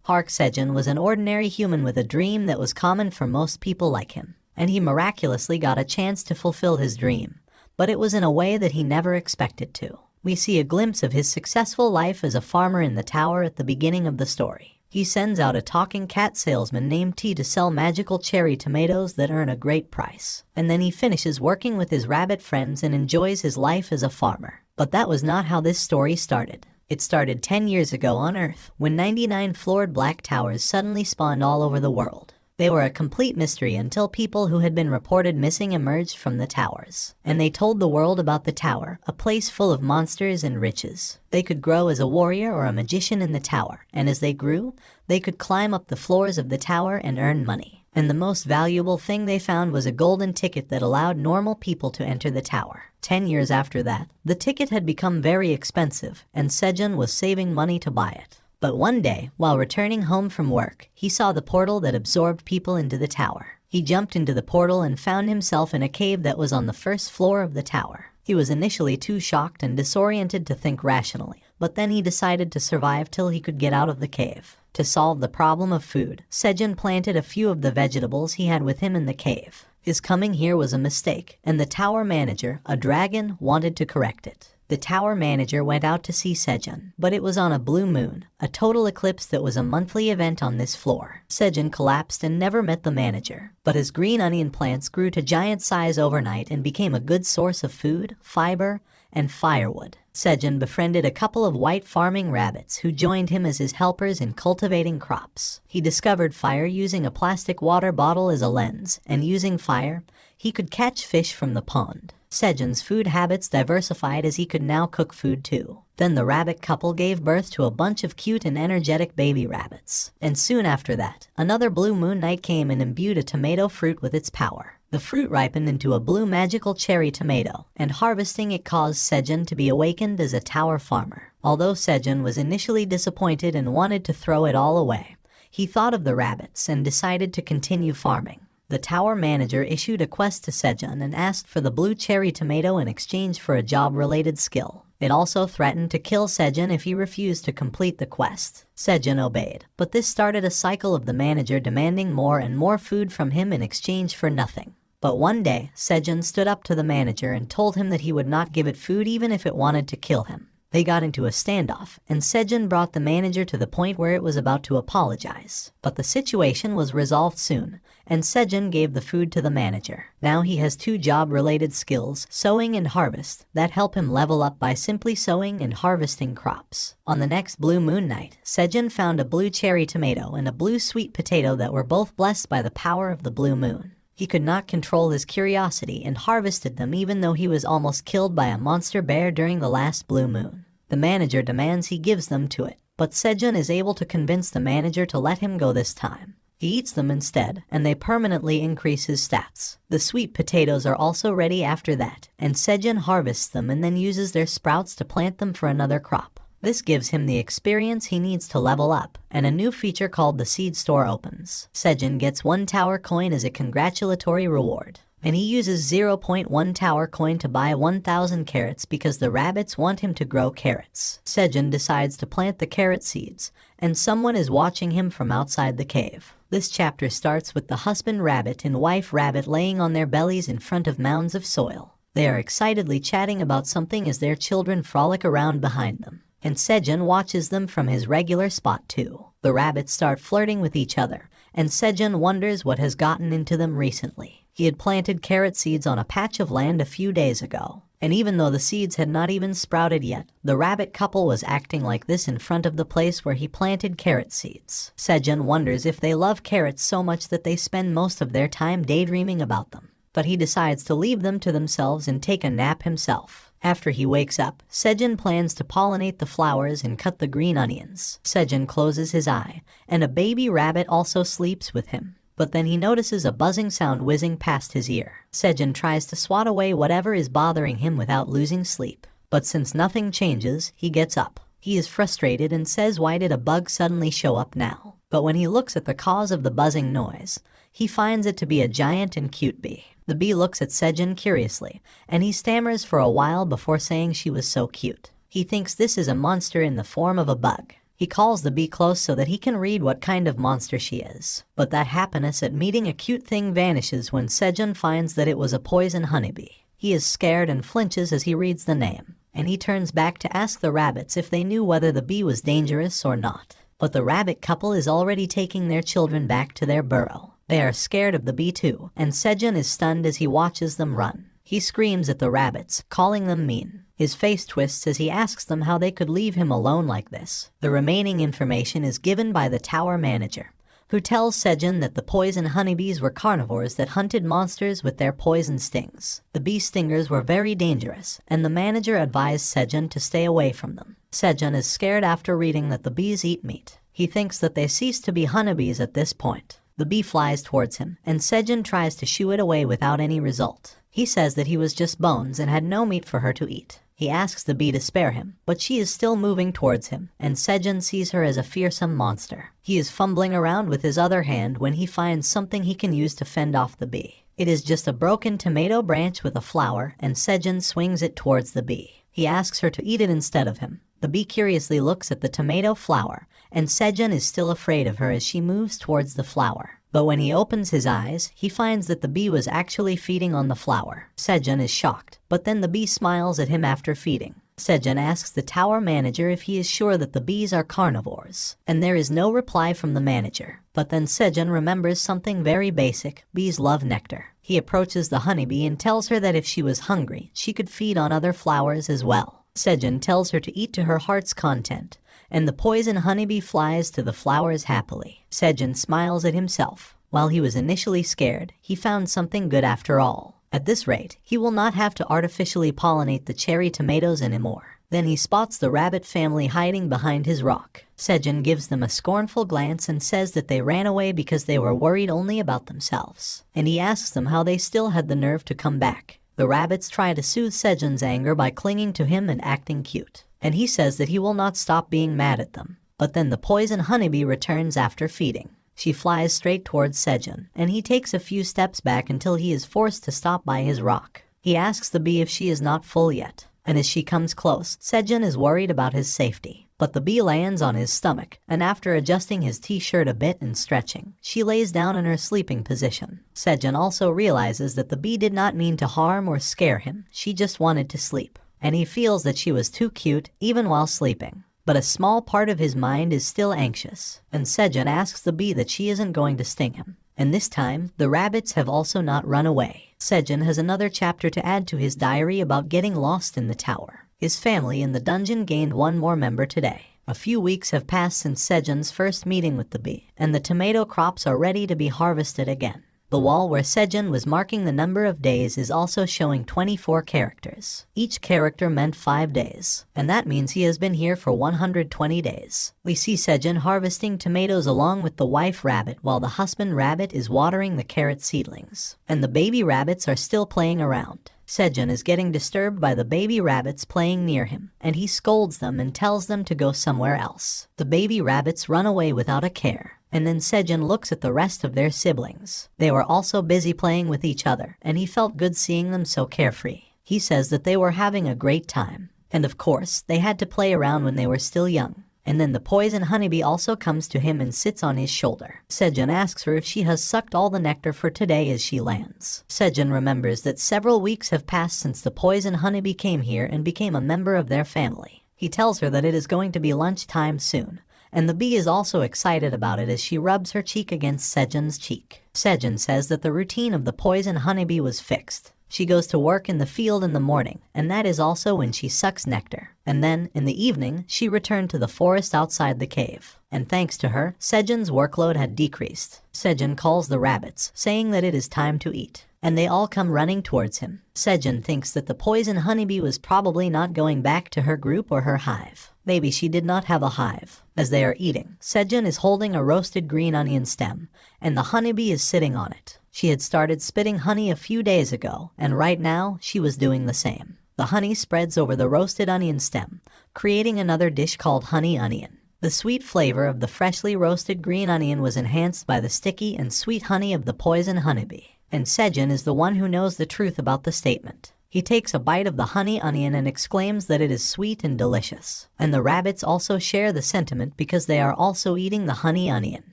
Park Sejun was an ordinary human with a dream that was common for most people like him, and he miraculously got a chance to fulfill his dream, but it was in a way that he never expected to. We see a glimpse of his successful life as a farmer in the tower at the beginning of the story. He sends out a talking cat salesman named T to sell magical cherry tomatoes that earn a great price, and then he finishes working with his rabbit friends and enjoys his life as a farmer. But that was not how this story started. It started 10 years ago on Earth, when 99 floored black towers suddenly spawned all over the world. They were a complete mystery until people who had been reported missing emerged from the towers, and they told the world about the tower, a place full of monsters and riches. They could grow as a warrior or a magician in the tower, and as they grew, they could climb up the floors of the tower and earn money. And the most valuable thing they found was a golden ticket that allowed normal people to enter the tower. 10 years after that, the ticket had become very expensive, and Sejun was saving money to buy it. But one day, while returning home from work, he saw the portal that absorbed people into the tower. He jumped into the portal and found himself in a cave that was on the first floor of the tower. He was initially too shocked and disoriented to think rationally, but then he decided to survive till he could get out of the cave. To solve the problem of food, Sejun planted a few of the vegetables he had with him in the cave. His coming here was a mistake, and the tower manager, a dragon, wanted to correct it. The tower manager went out to see Sejun, but it was on a blue moon, a total eclipse that was a monthly event on this floor. Sejun collapsed and never met the manager, but his green onion plants grew to giant size overnight and became a good source of food, fiber, and firewood. Sejun befriended a couple of white farming rabbits who joined him as his helpers in cultivating crops. He discovered fire using a plastic water bottle as a lens, and using fire, he could catch fish from the pond. Sejun's food habits diversified as he could now cook food too. Then the rabbit couple gave birth to a bunch of cute and energetic baby rabbits. And soon after that, another blue moon night came and imbued a tomato fruit with its power. The fruit ripened into a blue magical cherry tomato, and harvesting it caused Sejun to be awakened as a tower farmer. Although Sejun was initially disappointed and wanted to throw it all away, he thought of the rabbits and decided to continue farming. The tower manager issued a quest to Sejun and asked for the blue cherry tomato in exchange for a job-related skill. It also threatened to kill Sejun if he refused to complete the quest. Sejun obeyed, but this started a cycle of the manager demanding more and more food from him in exchange for nothing. But one day, Sejun stood up to the manager and told him that he would not give it food even if it wanted to kill him. They got into a standoff, and Sejun brought the manager to the point where it was about to apologize. But the situation was resolved soon, and Sejun gave the food to the manager. Now he has 2 job-related skills, sowing and harvest, that help him level up by simply sowing and harvesting crops. On the next blue moon night, Sejun found a blue cherry tomato and a blue sweet potato that were both blessed by the power of the blue moon. He could not control his curiosity and harvested them even though he was almost killed by a monster bear during the last blue moon. The manager demands he gives them to it, but Sejun is able to convince the manager to let him go this time. He eats them instead, and they permanently increase his stats. The sweet potatoes are also ready after that, and Sejun harvests them and then uses their sprouts to plant them for another crop. This gives him the experience he needs to level up, and a new feature called the Seed Store opens. Sejun gets 1 tower coin as a congratulatory reward, and he uses 0.1 tower coin to buy 1,000 carrots because the rabbits want him to grow carrots. Sejun decides to plant the carrot seeds, and someone is watching him from outside the cave. This chapter starts with the husband rabbit and wife rabbit laying on their bellies in front of mounds of soil. They are excitedly chatting about something as their children frolic around behind them. And Sejun watches them from his regular spot too. The rabbits start flirting with each other, and Sejun wonders what has gotten into them recently. He had planted carrot seeds on a patch of land a few days ago, and even though the seeds had not even sprouted yet, the rabbit couple was acting like this in front of the place where he planted carrot seeds. Sejun wonders if they love carrots so much that they spend most of their time daydreaming about them, but he decides to leave them to themselves and take a nap himself. After he wakes up, Sejun plans to pollinate the flowers and cut the green onions. Sejun closes his eye, and a baby rabbit also sleeps with him. But then he notices a buzzing sound whizzing past his ear. Sejun tries to swat away whatever is bothering him without losing sleep. But since nothing changes, he gets up. He is frustrated and says, why did a bug suddenly show up now? But when he looks at the cause of the buzzing noise, he finds it to be a giant and cute bee. The bee looks at Sejun curiously, and he stammers for a while before saying she was so cute. He thinks this is a monster in the form of a bug. He calls the bee close so that he can read what kind of monster she is. But that happiness at meeting a cute thing vanishes when Sejun finds that it was a poison honeybee. He is scared and flinches as he reads the name, and he turns back to ask the rabbits if they knew whether the bee was dangerous or not. But the rabbit couple is already taking their children back to their burrow. They are scared of the bee too, and Sejun is stunned as he watches them run. He screams at the rabbits, calling them mean. His face twists as he asks them how they could leave him alone like this. The remaining information is given by the tower manager, who tells Sejun that the poison honeybees were carnivores that hunted monsters with their poison stings. The bee stingers were very dangerous, and the manager advised Sejun to stay away from them. Sejun is scared after reading that the bees eat meat. He thinks that they cease to be honeybees at this point. The bee flies towards him, and Sejun tries to shoo it away without any result. He says that he was just bones and had no meat for her to eat. He asks the bee to spare him, but she is still moving towards him, and Sejun sees her as a fearsome monster. He is fumbling around with his other hand when he finds something he can use to fend off the bee. It is just a broken tomato branch with a flower, and Sejun swings it towards the bee. He asks her to eat it instead of him. The bee curiously looks at the tomato flower, and Sejun is still afraid of her as she moves towards the flower. But when he opens his eyes, he finds that the bee was actually feeding on the flower. Sejun is shocked, but then the bee smiles at him after feeding. Sejun asks the tower manager if he is sure that the bees are carnivores, and there is no reply from the manager. But then Sejun remembers something very basic: bees love nectar. He approaches the honeybee and tells her that if she was hungry, she could feed on other flowers as well. Sejun tells her to eat to her heart's content, and the poison honeybee flies to the flowers happily. Sejun smiles at himself. While he was initially scared, he found something good after all. At this rate, he will not have to artificially pollinate the cherry tomatoes anymore. Then he spots the rabbit family hiding behind his rock. Sejun gives them a scornful glance and says that they ran away because they were worried only about themselves. And he asks them how they still had the nerve to come back. The rabbits try to soothe Sejun's anger by clinging to him and acting cute. And he says that he will not stop being mad at them. But then the poison honeybee returns after feeding. She flies straight towards Sejun, and he takes a few steps back until he is forced to stop by his rock. He asks the bee if she is not full yet, and as she comes close, Sejun is worried about his safety. But the bee lands on his stomach, and after adjusting his t-shirt a bit and stretching, she lays down in her sleeping position. Sejun also realizes that the bee did not mean to harm or scare him, she just wanted to sleep. And he feels that she was too cute even while sleeping. But a small part of his mind is still anxious, and Sejun asks the bee that she isn't going to sting him. And this time, the rabbits have also not run away. Sejun has another chapter to add to his diary about getting lost in the tower. His family in the dungeon gained one more member today. A few weeks have passed since Sejun's first meeting with the bee, and the tomato crops are ready to be harvested again. The wall where Sejun was marking the number of days is also showing 24 characters. Each character meant 5 days, and that means he has been here for 120 days. We see Sejun harvesting tomatoes along with the wife rabbit while the husband rabbit is watering the carrot seedlings, and the baby rabbits are still playing around. Sejun is getting disturbed by the baby rabbits playing near him, and he scolds them and tells them to go somewhere else. The baby rabbits run away without a care. And then Sejun looks at the rest of their siblings. They were also busy playing with each other, and he felt good seeing them so carefree. He says that they were having a great time. And of course, they had to play around when they were still young. And then the poison honeybee also comes to him and sits on his shoulder. Sejun asks her if she has sucked all the nectar for today as she lands. Sejun remembers that several weeks have passed since the poison honeybee came here and became a member of their family. He tells her that it is going to be lunchtime soon. And the bee is also excited about it as she rubs her cheek against Sejun's cheek. Sejun says that the routine of the poison honeybee was fixed. She goes to work in the field in the morning, and that is also when she sucks nectar. And then, in the evening, she returned to the forest outside the cave. And thanks to her, Sejun's workload had decreased. Sejun calls the rabbits, saying that it is time to eat. And they all come running towards him. Sejun thinks that the poison honeybee was probably not going back to her group or her hive. Maybe she did not have a hive. As they are eating, Sejun is holding a roasted green onion stem, and the honeybee is sitting on it. She had started spitting honey a few days ago, and right now, she was doing the same. The honey spreads over the roasted onion stem, creating another dish called honey onion. The sweet flavor of the freshly roasted green onion was enhanced by the sticky and sweet honey of the poison honeybee. And Sejun is the one who knows the truth about the statement. He takes a bite of the honey onion and exclaims that it is sweet and delicious. And the rabbits also share the sentiment because they are also eating the honey onion.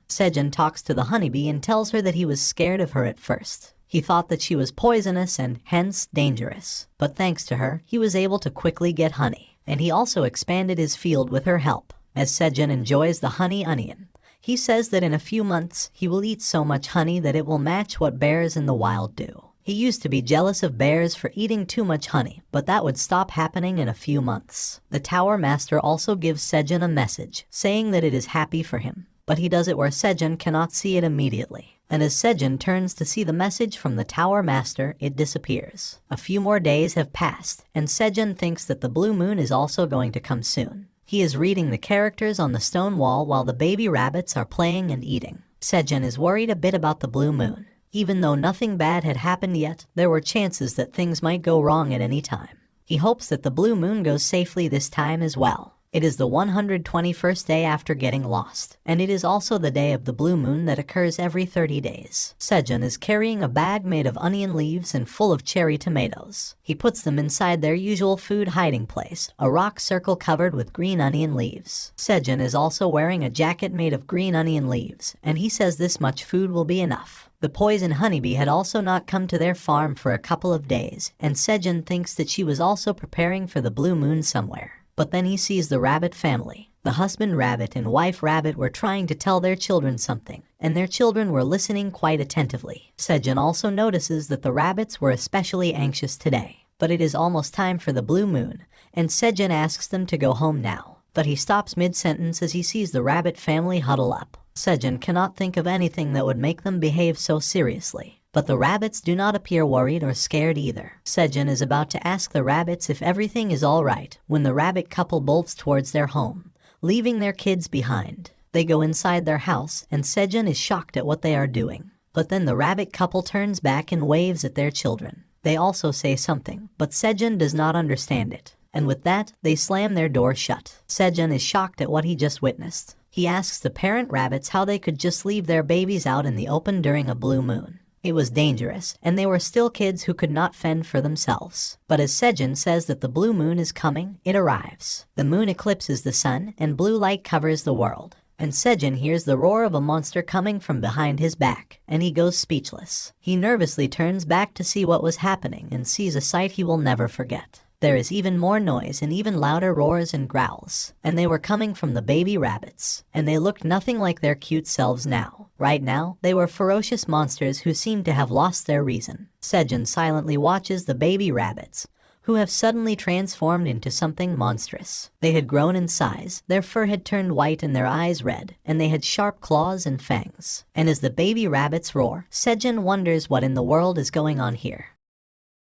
Sejun talks to the honeybee and tells her that he was scared of her at first. He thought that she was poisonous and hence dangerous. But thanks to her, he was able to quickly get honey. And he also expanded his field with her help. As Sejun enjoys the honey onion, he says that in a few months he will eat so much honey that it will match what bears in the wild do. He used to be jealous of bears for eating too much honey, but that would stop happening in a few months. The Tower Master also gives Sejun a message, saying that it is happy for him. But he does it where Sejun cannot see it immediately. And as Sejun turns to see the message from the Tower Master, it disappears. A few more days have passed, and Sejun thinks that the blue moon is also going to come soon. He is reading the characters on the stone wall while the baby rabbits are playing and eating. Sejun is worried a bit about the blue moon. Even though nothing bad had happened yet, there were chances that things might go wrong at any time. He hopes that the blue moon goes safely this time as well. It is the 121st day after getting lost, and it is also the day of the blue moon that occurs every 30 days. Sejun is carrying a bag made of onion leaves and full of cherry tomatoes. He puts them inside their usual food hiding place, a rock circle covered with green onion leaves. Sejun is also wearing a jacket made of green onion leaves, and he says this much food will be enough. The poison honeybee had also not come to their farm for a couple of days, and Sejun thinks that she was also preparing for the blue moon somewhere. But then he sees the rabbit family. The husband rabbit and wife rabbit were trying to tell their children something, and their children were listening quite attentively. Sejun also notices that the rabbits were especially anxious today. But it is almost time for the blue moon, and Sejun asks them to go home now. But he stops mid-sentence as he sees the rabbit family huddle up. Sejun cannot think of anything that would make them behave so seriously. But the rabbits do not appear worried or scared either. Sejun is about to ask the rabbits if everything is all right when the rabbit couple bolts towards their home, leaving their kids behind. They go inside their house, and Sejun is shocked at what they are doing. But then the rabbit couple turns back and waves at their children. They also say something, but Sejun does not understand it. And with that, they slam their door shut. Sejun is shocked at what he just witnessed. He asks the parent rabbits how they could just leave their babies out in the open during a blue moon. It was dangerous, and they were still kids who could not fend for themselves. But as Sejun says that the blue moon is coming, it arrives. The moon eclipses the sun, and blue light covers the world. And Sejun hears the roar of a monster coming from behind his back, and he goes speechless. He nervously turns back to see what was happening and sees a sight he will never forget. There is even more noise and even louder roars and growls, and they were coming from the baby rabbits, and they looked nothing like their cute selves now. Right now, they were ferocious monsters who seemed to have lost their reason. Sejun silently watches the baby rabbits, who have suddenly transformed into something monstrous. They had grown in size, their fur had turned white and their eyes red, and they had sharp claws and fangs. And as the baby rabbits roar, Sejun wonders what in the world is going on here.